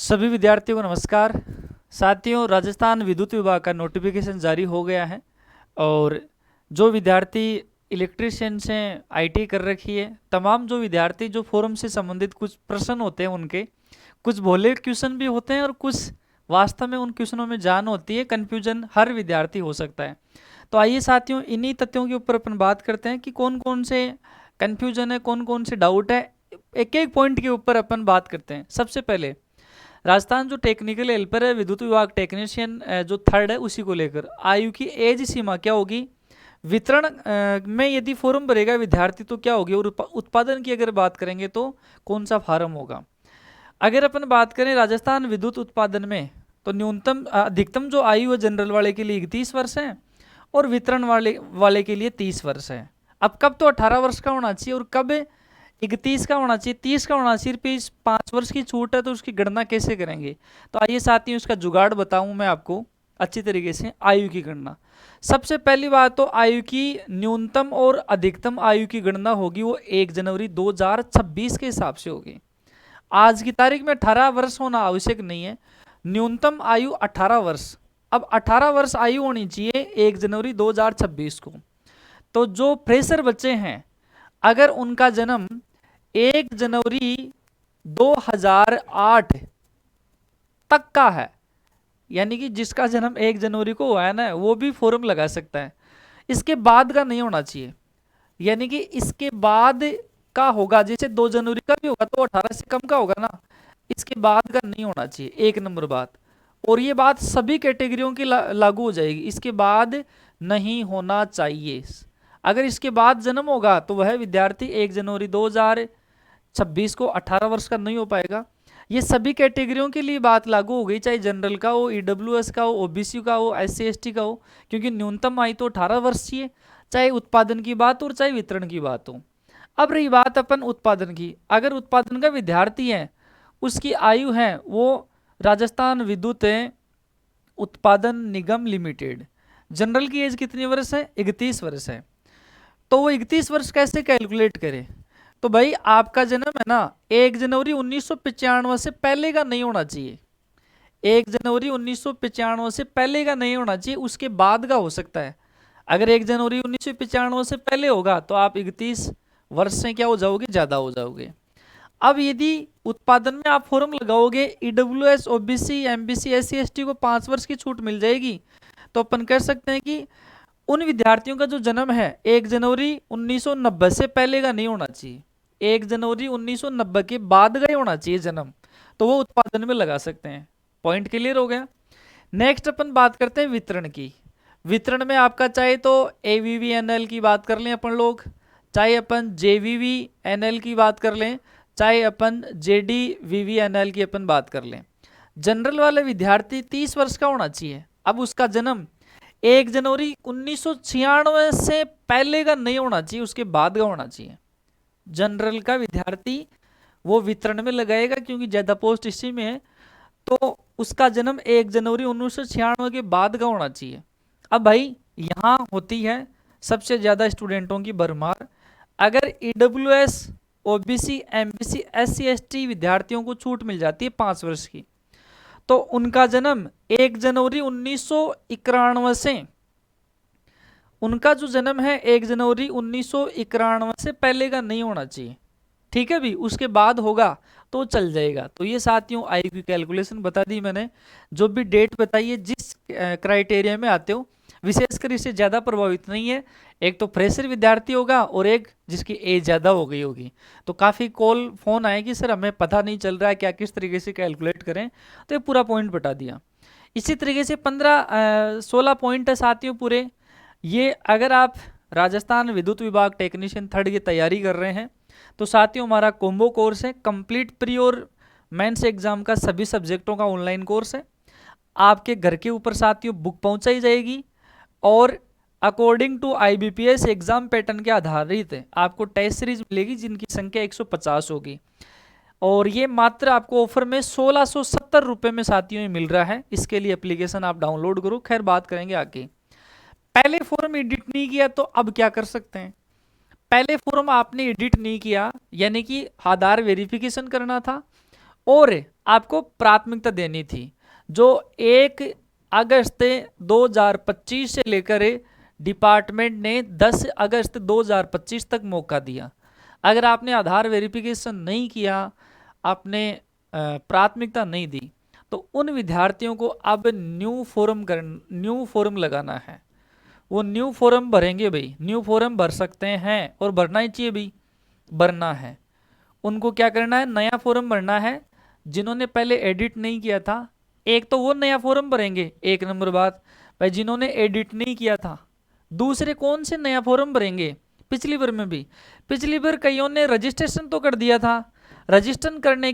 सभी विद्यार्थियों को नमस्कार। साथियों, राजस्थान विद्युत विभाग का नोटिफिकेशन जारी हो गया है और जो विद्यार्थी इलेक्ट्रीशियन से आईटी कर रखी है, तमाम जो विद्यार्थी जो फोरम से संबंधित कुछ प्रश्न होते हैं, उनके कुछ भोले क्वेश्चन भी होते हैं और कुछ वास्तव में उन क्वेश्चनों में जान होती है, कन्फ्यूजन हर विद्यार्थी हो सकता है। तो आइए साथियों, इन्हीं तथ्यों के ऊपर अपन बात करते हैं कि कौन कौन से कन्फ्यूजन है, कौन कौन से डाउट है। एक एक पॉइंट के ऊपर अपन बात करते हैं। सबसे पहले राजस्थान जो टेक्निकल हेल्पर है, विद्युत विभाग टेक्नीशियन जो थर्ड है, उसी को लेकर आयु की एज सीमा क्या होगी, वितरण में यदि फॉर्म भरेगा विद्यार्थी तो क्या होगी, और उत्पादन की अगर बात करेंगे तो कौन सा फार्म होगा। अगर अपन बात करें राजस्थान विद्युत उत्पादन में, तो न्यूनतम अधिकतम जो आयु है जनरल वाले के लिए 31 वर्ष है और वितरण वाले के लिए 30 वर्ष है। अब कब तो 18 वर्ष का होना चाहिए और कब 31 का होना चाहिए, 30 का होना चाहिए। फिर 5 वर्ष की छूट है तो उसकी गणना कैसे करेंगे। तो आइए साथियों, इसका जुगाड़ बताऊं मैं आपको अच्छी तरीके से। आयु की गणना, सबसे पहली बात तो आयु की न्यूनतम और अधिकतम आयु की गणना होगी वो 1 जनवरी 2026 के हिसाब से होगी। आज की तारीख में 18 वर्ष होना आवश्यक नहीं है, न्यूनतम आयु 18 वर्ष। अब 18 वर्ष आयु होनी चाहिए 1 जनवरी 2026 को। तो जो फ्रेशर बच्चे हैं, अगर उनका जन्म 1 जनवरी 2008 तक का है, यानी कि जिसका जन्म 1 जनवरी को हुआ है ना, वो भी फॉर्म लगा सकता है। इसके बाद का नहीं होना चाहिए, यानी कि इसके बाद का होगा, जैसे 2 जनवरी का भी होगा तो 18 से कम का होगा ना, इसके बाद का नहीं होना चाहिए। एक नंबर बात। और ये बात सभी कैटेगरियों की लागू हो जाएगी, इसके बाद नहीं होना चाहिए। अगर इसके बाद जन्म होगा तो वह विद्यार्थी 1 जनवरी 2026 को 18 वर्ष का नहीं हो पाएगा। ये सभी कैटेगरियों के लिए बात लागू हो गई, चाहे जनरल का हो, ईडब्ल्यूएस का हो, ओबीसी का हो, एससी एसटी का हो, क्योंकि न्यूनतम आयु तो 18 वर्ष चाहिए, चाहे उत्पादन की बात हो और चाहे वितरण की बात हो। अब रही बात अपन उत्पादन की, अगर उत्पादन का विद्यार्थी है, उसकी आयु है वो राजस्थान विद्युत उत्पादन निगम लिमिटेड, जनरल की एज कितनी वर्ष है, 31 वर्ष है। तो वो 31 वर्ष कैसे कैलकुलेट करें। तो भाई आपका जन्म है ना 1 जनवरी 1995 से पहले का नहीं होना चाहिए, 1 जनवरी 1995 से पहले का नहीं होना चाहिए, उसके बाद का हो सकता है। अगर 1 जनवरी 1995 से पहले होगा तो आप 31 वर्ष से क्या हो जाओगे, ज़्यादा हो जाओगे। अब यदि उत्पादन में आप फॉर्म लगाओगे, EWS, OBC, MBC, SC ST को 5 वर्ष की छूट मिल जाएगी, तो अपन कह सकते हैं कि उन विद्यार्थियों का जो जन्म है 1 जनवरी 1990 से पहले का नहीं होना चाहिए, 1 जनवरी 1990 के बाद का ही होना चाहिए जन्म, तो वो उत्पादन में लगा सकते हैं। पॉइंट क्लियर हो गया। नेक्स्ट अपन बात करते हैं वितरण की। वितरण में आपका चाहे तो एवीवीएनएल की बात कर लें अपन लोग, चाहे अपन जेवीवीएनएल की बात कर लें, चाहे अपन जेडीवीवीएनएल की अपन बात कर लें। जनरल वाले विद्यार्थी 30 वर्ष का होना चाहिए। अब उसका जन्म 1 जनवरी 1996 से पहले का नहीं होना चाहिए, उसके बाद का होना चाहिए। जनरल का विद्यार्थी वो वितरण में लगाएगा क्योंकि ज़्यादा पोस्ट इसी में है, तो उसका जन्म 1 जनवरी 1996 के बाद का होना चाहिए। अब भाई यहाँ होती है सबसे ज़्यादा स्टूडेंटों की भरमार। अगर EWS, OBC, MBC, SC ST विद्यार्थियों को छूट मिल जाती है 5 वर्ष की, तो उनका जन्म 1 जनवरी 1991 से, उनका जो जन्म है 1 जनवरी 1991 से पहले का नहीं होना चाहिए। ठीक है भी, उसके बाद होगा तो चल जाएगा। तो ये साथियों आयु की कैलकुलेशन बता दी मैंने। जो भी डेट बताइए, जिस क्राइटेरिया में आते हो, विशेषकर इससे ज़्यादा प्रभावित नहीं है। एक तो फ्रेशर विद्यार्थी होगा और एक जिसकी एज ज़्यादा हो गई होगी। तो काफ़ी कॉल फ़ोन आए कि सर हमें पता नहीं चल रहा है क्या किस तरीके से कैलकुलेट करें, तो ये पूरा पॉइंट बता दिया। इसी तरीके से 16 पॉइंट है साथियों पूरे। ये अगर आप राजस्थान विद्युत विभाग टेक्नीशियन थर्ड की तैयारी कर रहे हैं तो साथियों हमारा कॉम्बो कोर्स है, कंप्लीट प्री और मेंस एग्जाम का सभी सब्जेक्टों का ऑनलाइन कोर्स है। आपके घर के ऊपर साथियों बुक पहुंचाई जाएगी और according to IBPS exam pattern के आधारित आपको टेस्ट सीरीज मिलेगी जिनकी संख्या 150 होगी। और ये मात्र आपको ऑफर में 1670 रुपये में साथियों मिल रहा है। इसके लिए एप्लीकेशन आप डाउनलोड करो। खैर बात करेंगे आगे। पहले फॉर्म एडिट नहीं किया तो अब क्या कर सकते हैं। पहले फॉर्म आपने एडिट नहीं किया, यानी कि आधार वेरिफिकेशन करना था और आपको प्राथमिकता देनी थी। जो 1 अगस्त 2025 से लेकर डिपार्टमेंट ने 10 अगस्त 2025 तक मौका दिया। अगर आपने आधार वेरिफिकेशन नहीं किया, आपने प्राथमिकता नहीं दी, तो उन विद्यार्थियों को अब न्यू फॉर्म लगाना है। वो न्यू फॉर्म भरेंगे भाई, न्यू फॉर्म भर सकते हैं और भरना ही चाहिए भाई, भरना है। उनको क्या करना है, नया फॉर्म भरना है। जिन्होंने पहले एडिट नहीं किया था, एक तो वो नया फॉर्म भरेंगे, 1 नंबर बात भाई जिन्होंने एडिट नहीं किया था। दूसरे कौन से नया फॉर्म भरेंगे, पिछली बार में भी, पिछली बार कईयों ने रजिस्ट्रेशन तो कर दिया था, रजिस्ट्रेशन करने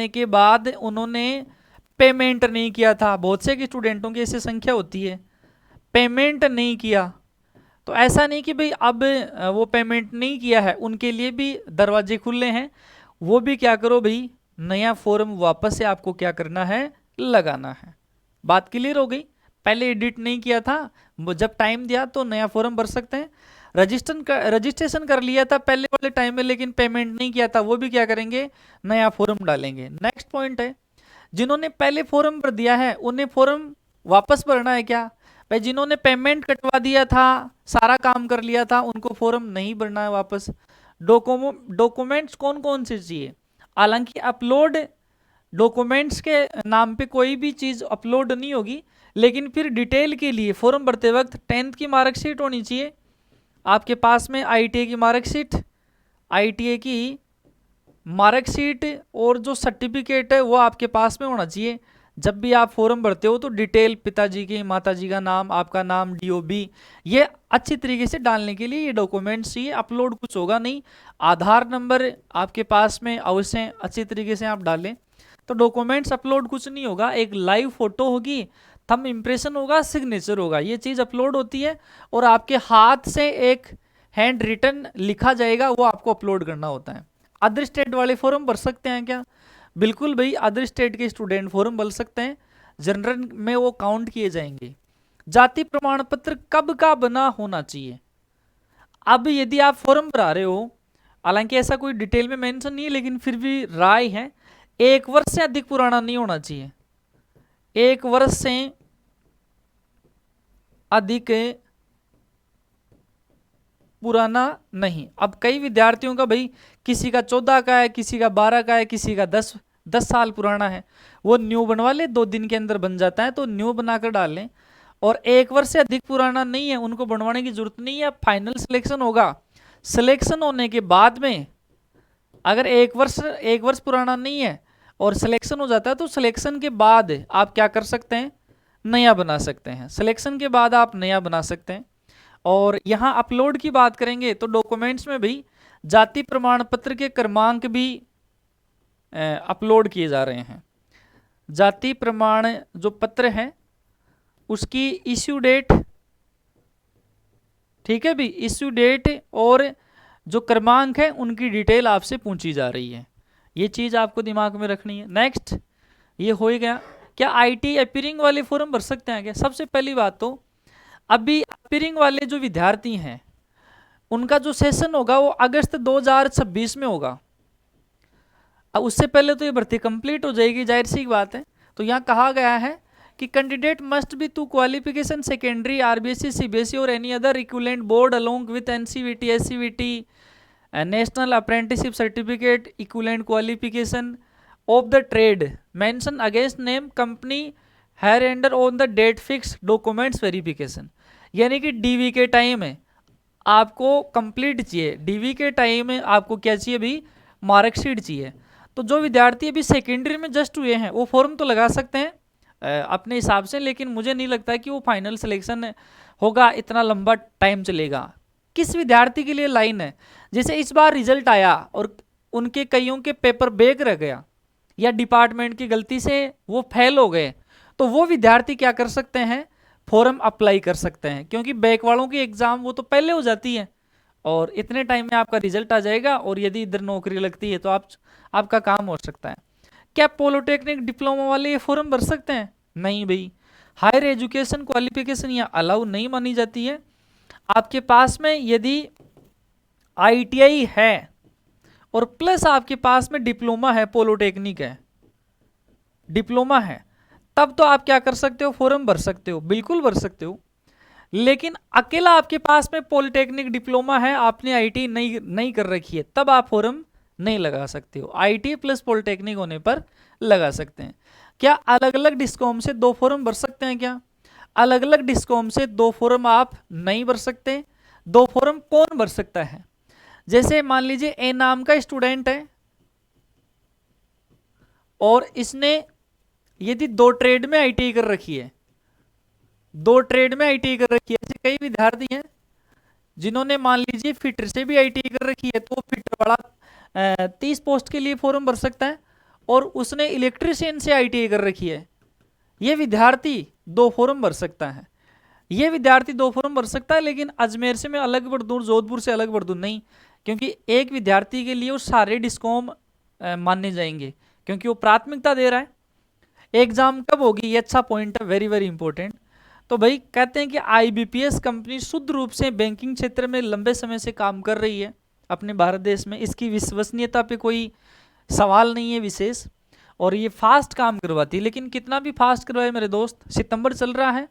के बाद उन्होंने पेमेंट नहीं किया था। बहुत से स्टूडेंटों की ऐसी संख्या होती है, पेमेंट नहीं किया। तो ऐसा नहीं कि भाई अब वो पेमेंट नहीं किया है, उनके लिए भी दरवाजे खुले हैं। वो भी क्या करो भाई, नया फॉर्म वापस से आपको क्या करना है, लगाना है। बात क्लियर हो गई। पहले एडिट नहीं किया था, जब टाइम दिया तो नया फॉर्म भर सकते हैं। रजिस्ट्रेशन कर लिया था पहले वाले टाइम में लेकिन पेमेंट नहीं किया था, वो भी क्या करेंगे, नया फॉर्म डालेंगे। नेक्स्ट पॉइंट है, जिन्होंने पहले फॉर्म भर दिया है उन्हें फॉर्म वापस भरना है क्या भाई। जिन्होंने पेमेंट कटवा दिया था, सारा काम कर लिया था, उनको फॉर्म नहीं भरना है वापस। डॉक्यूमेंट्स कौन कौन से चाहिए, हालांकि अपलोड डॉक्यूमेंट्स के नाम पे कोई भी चीज़ अपलोड नहीं होगी, लेकिन फिर डिटेल के लिए फॉर्म भरते वक्त 10th की मार्कशीट होनी चाहिए आपके पास में, ITA की मार्कशीट, ITA की मार्कशीट और जो सर्टिफिकेट है वो आपके पास में होना चाहिए। जब भी आप फॉर्म भरते हो तो डिटेल, पिताजी की, माताजी का नाम, आपका नाम, DOB, ये अच्छी तरीके से डालने के लिए ये डॉक्यूमेंट्स चाहिए। अपलोड कुछ होगा नहीं, आधार नंबर आपके पास में अवश्य अच्छी तरीके से आप डालें, तो डॉक्यूमेंट्स अपलोड कुछ नहीं होगा। एक लाइव फोटो होगी, थंब इम्प्रेशन होगा, सिग्नेचर होगा, ये चीज़ अपलोड होती है। और आपके हाथ से एक हैंड रिटन लिखा जाएगा, वो आपको अपलोड करना होता है। अदर स्टेट वाले फॉर्म भर सकते हैं क्या, बिल्कुल भाई, अदर स्टेट के स्टूडेंट फॉर्म भर सकते हैं, जनरल में वो काउंट किए जाएंगे। जाति प्रमाण पत्र कब का बना होना चाहिए। अब यदि आप फॉर्म भरा रहे हो, हालांकि ऐसा कोई डिटेल में मेंशन नहीं है, लेकिन फिर भी राय है, 1 वर्ष से अधिक पुराना नहीं होना चाहिए, 1 वर्ष से अधिक पुराना नहीं। अब कई विद्यार्थियों का भाई, किसी का 14 का है, किसी का 12 का है, किसी का 10 साल पुराना है, वो न्यू बनवा ले, 2 दिन के अंदर बन जाता है, तो न्यू बनाकर डाल लें। और 1 वर्ष से अधिक पुराना नहीं है, उनको बनवाने की जरूरत नहीं है। फाइनल सिलेक्शन होगा, सिलेक्शन होने के बाद में अगर 1 वर्ष पुराना नहीं है और सिलेक्शन हो जाता है, तो सिलेक्शन के बाद आप क्या कर सकते हैं, नया बना सकते हैं। सिलेक्शन के बाद आप नया बना सकते हैं। और यहाँ अपलोड की बात करेंगे तो डॉक्यूमेंट्स में भी जाति प्रमाण पत्र के क्रमांक भी अपलोड किए जा रहे हैं। जाति प्रमाण जो पत्र है उसकी इश्यू डेट, ठीक है भी, इश्यू डेट और जो क्रमांक है उनकी डिटेल आपसे पूछी जा रही है। ये चीज़ आपको दिमाग में रखनी है। नेक्स्ट, ये हो ही गया। क्या IT अपीयरिंग वाले फॉर्म भर सकते हैं क्या। सबसे पहली बात तो अभी अपीयरिंग वाले जो विद्यार्थी हैं उनका जो सेशन होगा वो अगस्त 2026 में होगा। अब उससे पहले तो ये भर्ती कंप्लीट हो जाएगी, जाहिर सी बात है। तो यहाँ कहा गया है कि candidate must be to qualification secondary RBSc CBSE और any other equivalent board along with NCVT SCVT national apprenticeship certificate equivalent qualification of the trade mention against name company hereunder on the date fix documents verification. यानी कि DV के time में आपको complete चाहिए, DV के time में आपको क्या चाहिए भी, मार्कशीट चाहिए। तो जो विद्यार्थी अभी सेकेंडरी में जस्ट हुए हैं वो फॉर्म तो लगा सकते हैं अपने हिसाब से, लेकिन मुझे नहीं लगता कि वो फाइनल सिलेक्शन होगा, इतना लंबा टाइम चलेगा। किस विद्यार्थी के लिए लाइन है, जैसे इस बार रिजल्ट आया और उनके कईयों के पेपर बैक रह गया या डिपार्टमेंट की गलती से वो फेल हो गए, तो वो विद्यार्थी क्या कर सकते हैं, फॉर्म अप्लाई कर सकते हैं, क्योंकि बैक वालों की एग्जाम वो तो पहले हो जाती है और इतने टाइम में आपका रिजल्ट आ जाएगा और यदि इधर नौकरी लगती है तो आपका काम हो सकता है। क्या पॉलिटेक्निक डिप्लोमा वाले ये फॉर्म भर सकते हैं, नहीं भाई, हायर एजुकेशन क्वालिफिकेशन यहाँ अलाउ नहीं मानी जाती है। आपके पास में यदि ITI है और प्लस आपके पास में डिप्लोमा है, पॉलिटेक्निक है, डिप्लोमा है, तब तो आप क्या कर सकते हो, फॉर्म भर सकते हो, बिल्कुल भर सकते हो। लेकिन अकेला आपके पास में पॉलिटेक्निक डिप्लोमा है, आपने आईटी नहीं कर रखी है, तब आप फॉर्म नहीं लगा सकते हो। आईटी प्लस पॉलिटेक्निक होने पर लगा सकते हैं। क्या अलग अलग डिस्कॉम से 2 फॉर्म भर सकते हैं क्या? अलग अलग डिस्कॉम से 2 फॉर्म आप नहीं भर सकते। 2 फॉर्म कौन भर सकता है? जैसे मान लीजिए ए नाम का स्टूडेंट है और इसने यदि 2 ट्रेड में आईटीआई कर रखी है, 2 ट्रेड में आईटीआई कर रखी है, ऐसे कई विद्यार्थी हैं जिन्होंने मान लीजिए फिटर से भी आईटीआई कर रखी है, तो फिटर वाला 30 पोस्ट के लिए फॉर्म भर सकता है, और उसने इलेक्ट्रिशियन से आईटीआई कर रखी है, ये विद्यार्थी 2 फॉर्म भर सकता है। ये विद्यार्थी 2 फॉर्म भर सकता है, लेकिन अजमेर से मैं अलग भर दूँ, जोधपुर से अलग भर दूँ, नहीं, क्योंकि एक विद्यार्थी के लिए वो सारे डिस्कॉम माने जाएंगे, क्योंकि वो प्राथमिकता दे रहा है। एग्जाम कब होगी, ये अच्छा पॉइंट है, वेरी वेरी इंपॉर्टेंट। तो भाई कहते हैं कि आईबीपीएस कंपनी शुद्ध रूप से बैंकिंग क्षेत्र में लंबे समय से काम कर रही है अपने भारत देश में, इसकी विश्वसनीयता पे कोई सवाल नहीं है विशेष, और ये फास्ट काम करवाती है। लेकिन कितना भी फास्ट करवाए मेरे दोस्त, सितंबर चल रहा है,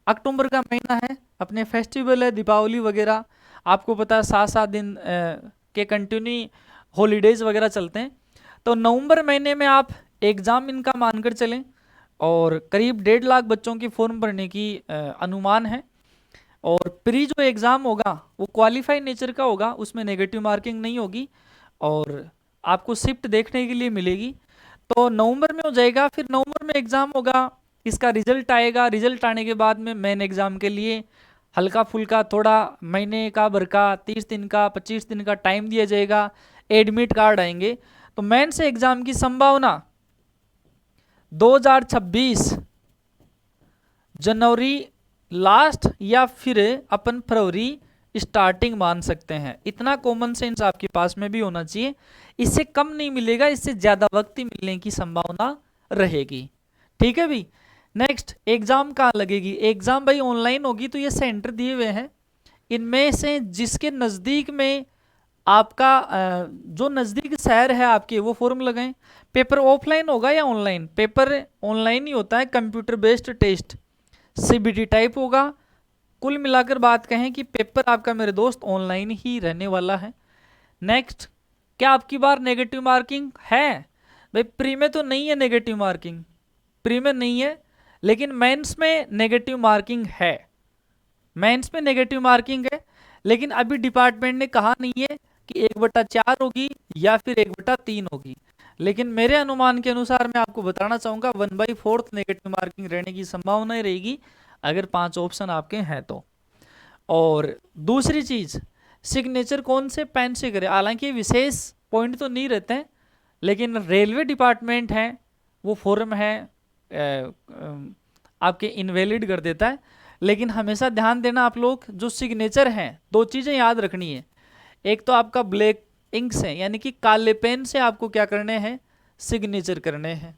अक्टूबर का महीना है, अपने फेस्टिवल है, दीपावली वगैरह, आपको पता है 7-7 दिन के कंटिन्यू हॉलीडेज वगैरह चलते हैं, तो नवंबर महीने में आप एग्ज़ाम इनका मानकर चलें, और करीब 1.5 लाख बच्चों की फॉर्म भरने की अनुमान है। और प्री जो एग्ज़ाम होगा वो क्वालिफाई नेचर का होगा, उसमें नेगेटिव मार्किंग नहीं होगी, और आपको शिफ्ट देखने के लिए मिलेगी। तो नवंबर में हो जाएगा, फिर नवंबर में एग्ज़ाम होगा, इसका रिजल्ट आएगा, रिजल्ट आने के बाद में मेन एग्ज़ाम के लिए हल्का फुल्का थोड़ा महीने का भर का 30 दिन का 25 दिन का टाइम दिया जाएगा, एडमिट कार्ड आएंगे। तो मेन से एग्ज़ाम की संभावना 2026 जनवरी लास्ट या फिर अपन फरवरी स्टार्टिंग मान सकते हैं। इतना कॉमन सेंस आपके पास में भी होना चाहिए, इससे कम नहीं मिलेगा, इससे ज़्यादा वक्त ही मिलने की संभावना रहेगी। ठीक है भाई। नेक्स्ट, एग्ज़ाम कहाँ लगेगी? एग्ज़ाम भाई ऑनलाइन होगी, तो ये सेंटर दिए हुए हैं, इनमें से जिसके नज़दीक में आपका जो नज़दीक शहर है आपके, वो फॉर्म लगाएं। पेपर ऑफलाइन होगा या ऑनलाइन? पेपर ऑनलाइन ही होता है, computer based test CBT type होगा। कुल मिलाकर बात कहें कि पेपर आपका मेरे दोस्त ऑनलाइन ही रहने वाला है। नेक्स्ट, क्या आपकी बार नेगेटिव मार्किंग है? भाई प्री में तो नहीं है नेगेटिव मार्किंग, प्री में नहीं है, लेकिन मेंस में नेगेटिव मार्किंग है, मेंस में नेगेटिव मार्किंग है। लेकिन अभी डिपार्टमेंट ने कहा नहीं है कि 1/4 होगी या फिर 1/3 होगी, लेकिन मेरे अनुमान के अनुसार मैं आपको बताना चाहूँगा 1/4 नेगेटिव मार्किंग रहने की संभावना रहेगी, अगर 5 ऑप्शन आपके हैं तो। और दूसरी चीज़, सिग्नेचर कौन से पेन से करें? हालांकि विशेष पॉइंट तो नहीं रहते हैं, लेकिन रेलवे डिपार्टमेंट है वो फॉर्म है आपके इनवैलिड कर देता है। लेकिन हमेशा ध्यान देना आप लोग, जो सिग्नेचर हैं 2 चीज़ें याद रखनी है, एक तो आपका ब्लैक इंक से यानी कि काले पेन से आपको क्या करने हैं, सिग्नेचर करने हैं।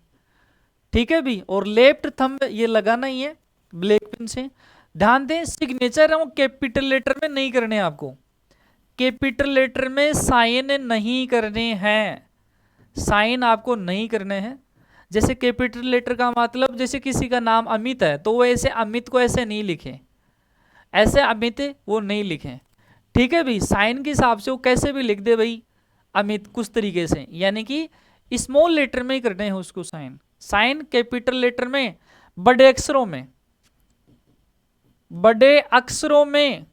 ठीक है भी। और लेफ्ट थंब ये लगाना ही है ब्लैक पेन से। ध्यान दें, सिग्नेचर है वो कैपिटल लेटर में नहीं करने, आपको कैपिटल लेटर में साइन नहीं करने हैं, साइन आपको नहीं करने हैं। जैसे कैपिटल लेटर का मतलब, जैसे किसी का नाम अमित है तो वो ऐसे अमित को ऐसे नहीं लिखें, ऐसे अमित वो नहीं लिखें। ठीक है भाई। साइन के हिसाब से वो कैसे भी लिख दे भाई अमित, कुछ तरीके से, यानी कि स्मॉल लेटर में ही करने हैं उसको साइन। साइन कैपिटल लेटर में, बड़े अक्षरों में, बड़े अक्षरों में,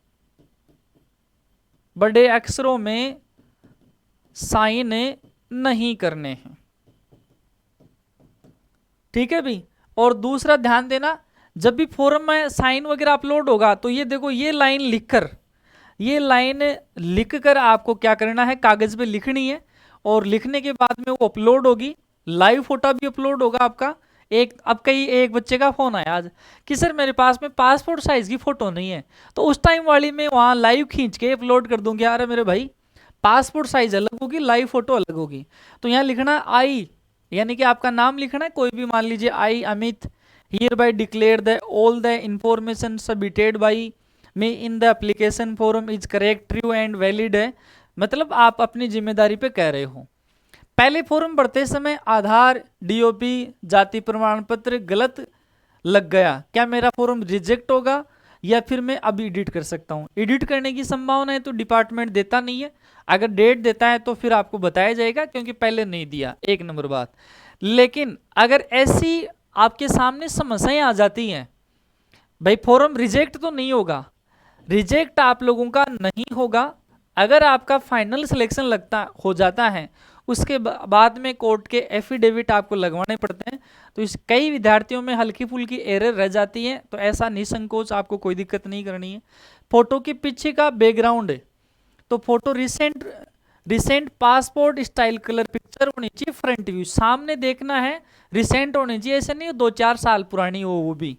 बड़े अक्षरों में साइन नहीं करने हैं। ठीक है भाई। और दूसरा ध्यान देना, जब भी फॉर्म में साइन वगैरह अपलोड होगा तो ये देखो, ये लाइन लिखकर, ये लाइन लिखकर आपको क्या करना है, कागज पे लिखनी है, और लिखने के बाद में वो अपलोड होगी। लाइव फोटो भी अपलोड होगा आपका। एक बच्चे का फोन आया आज कि सर मेरे पास में पासपोर्ट साइज की फोटो नहीं है, तो उस टाइम वाली में वहाँ लाइव खींच के अपलोड कर दूंगी। अरे मेरे भाई, पासपोर्ट साइज अलग होगी, लाइव फोटो अलग होगी। तो यहाँ लिखना आई, यानी कि आपका नाम लिखना है, कोई भी, मान लीजिए I Amit hereby declare the all the information submitted by me in the application form is correct, true and valid है, मतलब आप अपनी जिम्मेदारी पे कह रहे हो। पहले फॉर्म भरते समय आधार, डीओपी, जाति प्रमाण पत्र गलत लग गया, क्या मेरा फॉर्म रिजेक्ट होगा या फिर मैं अभी एडिट कर सकता हूँ? एडिट करने की संभावना है तो डिपार्टमेंट देता नहीं है, अगर डेट देता है तो फिर आपको बताया जाएगा क्योंकि पहले नहीं दिया, एक नंबर बात। लेकिन अगर ऐसी आपके सामने समस्याएं आ जाती हैं, भाई फॉर्म रिजेक्ट तो नहीं होगा, रिजेक्ट आप लोगों का नहीं होगा, अगर आपका फाइनल सिलेक्शन लगता हो जाता है उसके बाद में कोर्ट के एफिडेविट आपको लगवाने पड़ते हैं, तो इस कई विद्यार्थियों में हल्की फुल्की एरर रह जाती है, तो ऐसा निसंकोच आपको कोई दिक्कत नहीं करनी है। फोटो के पीछे का बैकग्राउंड है तो photo recent passport style colour picture होनी चाहिए, फ्रंट व्यू सामने देखना है, रिसेंट होनी चाहिए, ऐसे नहीं 2-4 साल पुरानी हो वो भी।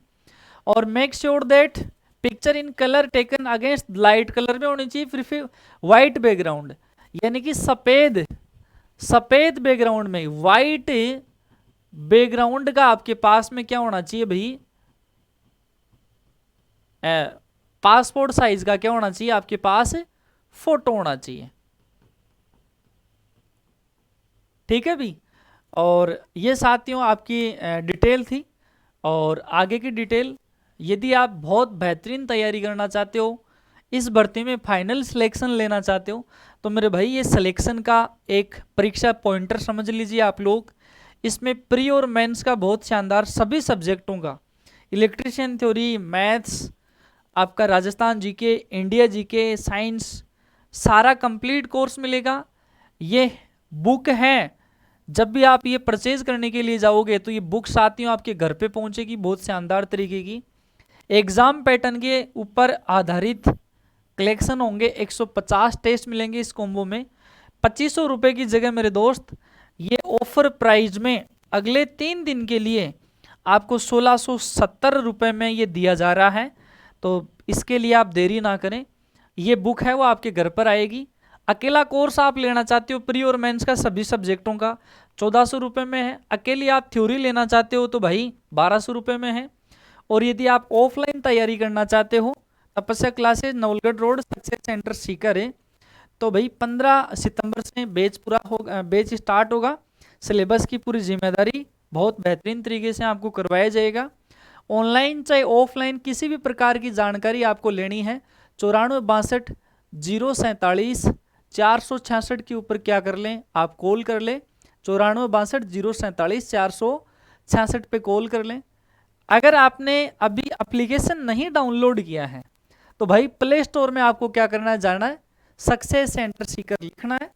और make sure that picture in colour taken against light colour में होनी चाहिए, फिर व्हाइट बैकग्राउंड, यानी कि सफेद बैकग्राउंड में व्हाइट बैकग्राउंड का आपके पास में क्या होना चाहिए भाई, पासपोर्ट साइज का क्या होना चाहिए आपके पास, फोटो होना चाहिए। ठीक है भी। और ये साथियों आपकी डिटेल थी। और आगे की डिटेल, यदि आप बहुत बेहतरीन तैयारी करना चाहते हो, इस भर्ती में फाइनल सिलेक्शन लेना चाहते हो, तो मेरे भाई ये सिलेक्शन का एक परीक्षा पॉइंटर समझ लीजिए आप लोग। इसमें प्री और मेंस का बहुत शानदार सभी सब्जेक्टों का, इलेक्ट्रिशियन थ्योरी, मैथ्स, आपका Rajasthan GK, India GK, science, सारा कंप्लीट कोर्स मिलेगा। ये बुक है, जब भी आप ये परचेज करने के लिए जाओगे तो ये बुक साथियों आपके घर पे पहुंचेगी, बहुत शानदार तरीके की। एग्जाम पैटर्न के ऊपर आधारित कलेक्शन होंगे, 150 टेस्ट मिलेंगे इस कॉम्बो में। 2500 रुपये की जगह मेरे दोस्त ये ऑफर प्राइस में अगले 3 दिन के लिए आपको 1670 रुपये में ये दिया जा रहा है, तो इसके लिए आप देरी ना करें। ये बुक है वो आपके घर पर आएगी। अकेला कोर्स आप लेना चाहते हो प्री और मेंस का सभी सब्जेक्टों का 1400 रुपये में है। अकेली आप थ्योरी लेना चाहते हो तो भाई 1200 रुपये में है। और यदि आप ऑफलाइन तैयारी करना चाहते हो, तपस्या classes Nawalgarh road success centre Sikar है, तो भाई 15 सितंबर से बैच पूरा होगा, बैच स्टार्ट होगा। सिलेबस की पूरी जिम्मेदारी बहुत बेहतरीन तरीके से आपको करवाया जाएगा। ऑनलाइन चाहे ऑफलाइन किसी भी प्रकार की जानकारी आपको लेनी है, 94 62 047 के ऊपर क्या कर लें, आप कॉल कर लें, 94 62 047 पे कॉल कर लें। अगर आपने अभी एप्लीकेशन नहीं डाउनलोड किया है तो भाई प्ले स्टोर में आपको क्या करना है, जाना है, सक्सेस सेंटर सीकर लिखना है,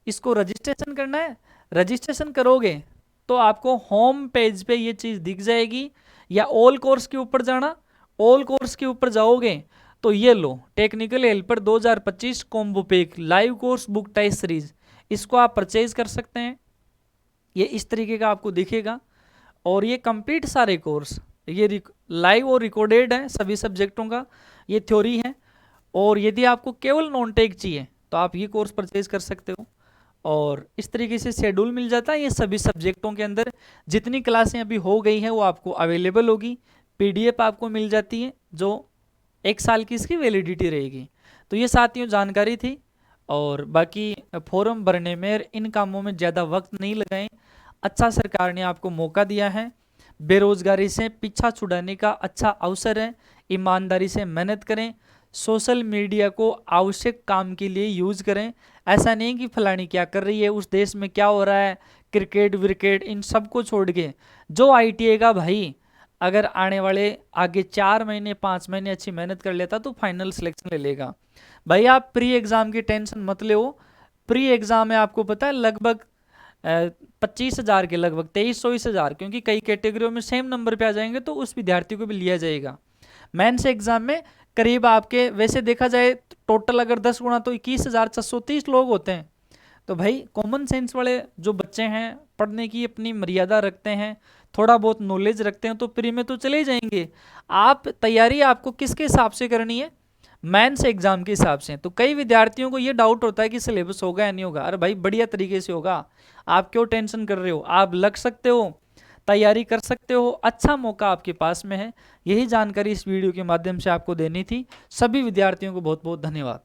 इसको रजिस्ट्रेशन करना है। रजिस्ट्रेशन करोगे तो आपको होम पेज पे ये चीज़ दिख जाएगी, या ऑल कोर्स के ऊपर जाना, ऑल कोर्स के ऊपर जाओगे तो ये लो technical helper 2025 combo pack live course book test series, इसको आप परचेज कर सकते हैं। ये इस तरीके का आपको दिखेगा। और ये कंप्लीट सारे कोर्स ये लाइव और रिकॉर्डेड है सभी सब्जेक्टों का, ये थ्योरी है। और यदि आपको केवल नॉन टेक चाहिए तो आप ये कोर्स परचेज कर सकते हो। और इस तरीके से शेड्यूल मिल जाता है, ये सभी सब्जेक्टों के अंदर जितनी क्लासें अभी हो गई हैं वो आपको अवेलेबल होगी। पीडीएफ आपको मिल जाती है जो 1 साल की इसकी वैलिडिटी रहेगी। तो ये साथियों जानकारी थी। और बाकी फॉर्म भरने में इन कामों में ज़्यादा वक्त नहीं लगाएं, अच्छा सरकार ने आपको मौका दिया है, बेरोजगारी से पीछा छुड़ाने का अच्छा अवसर है। ईमानदारी से मेहनत करें, सोशल मीडिया को आवश्यक काम के लिए यूज करें। ऐसा नहीं कि फलानी क्या कर रही है, उस देश में क्या हो रहा है, क्रिकेट विकेट इन सब को छोड़ के जो आईटीआई का भाई अगर आने वाले आगे 4 महीने 5 महीने अच्छी मेहनत कर लेता तो फाइनल सिलेक्शन ले लेगा। भाई आप प्री एग्ज़ाम की टेंशन मत ले, प्री एग्ज़ाम में आपको पता है लगभग 25,000 के लगभग 23-24,000, क्योंकि कई कैटेगरियों में सेम नंबर पे आ जाएंगे तो उस विद्यार्थी को भी लिया जाएगा। मेंस एग्जाम में करीब आपके वैसे देखा जाए टोटल अगर 10 गुना तो 21,630 लोग होते हैं। तो भाई कॉमन सेंस वाले जो बच्चे हैं, पढ़ने की अपनी मर्यादा रखते हैं, थोड़ा बहुत नॉलेज रखते हैं, तो प्री में तो चले जाएंगे। आप तैयारी आपको किसके हिसाब से करनी है, मेंस एग्जाम के हिसाब से। तो कई विद्यार्थियों को ये डाउट होता है कि सिलेबस होगा या नहीं होगा। अरे भाई बढ़िया तरीके से होगा, आप क्यों टेंशन कर रहे हो, आप लग सकते हो, तैयारी कर सकते हो, अच्छा मौका आपके पास में है। यही जानकारी इस वीडियो के माध्यम से आपको देनी थी। सभी विद्यार्थियों को बहुत बहुत धन्यवाद।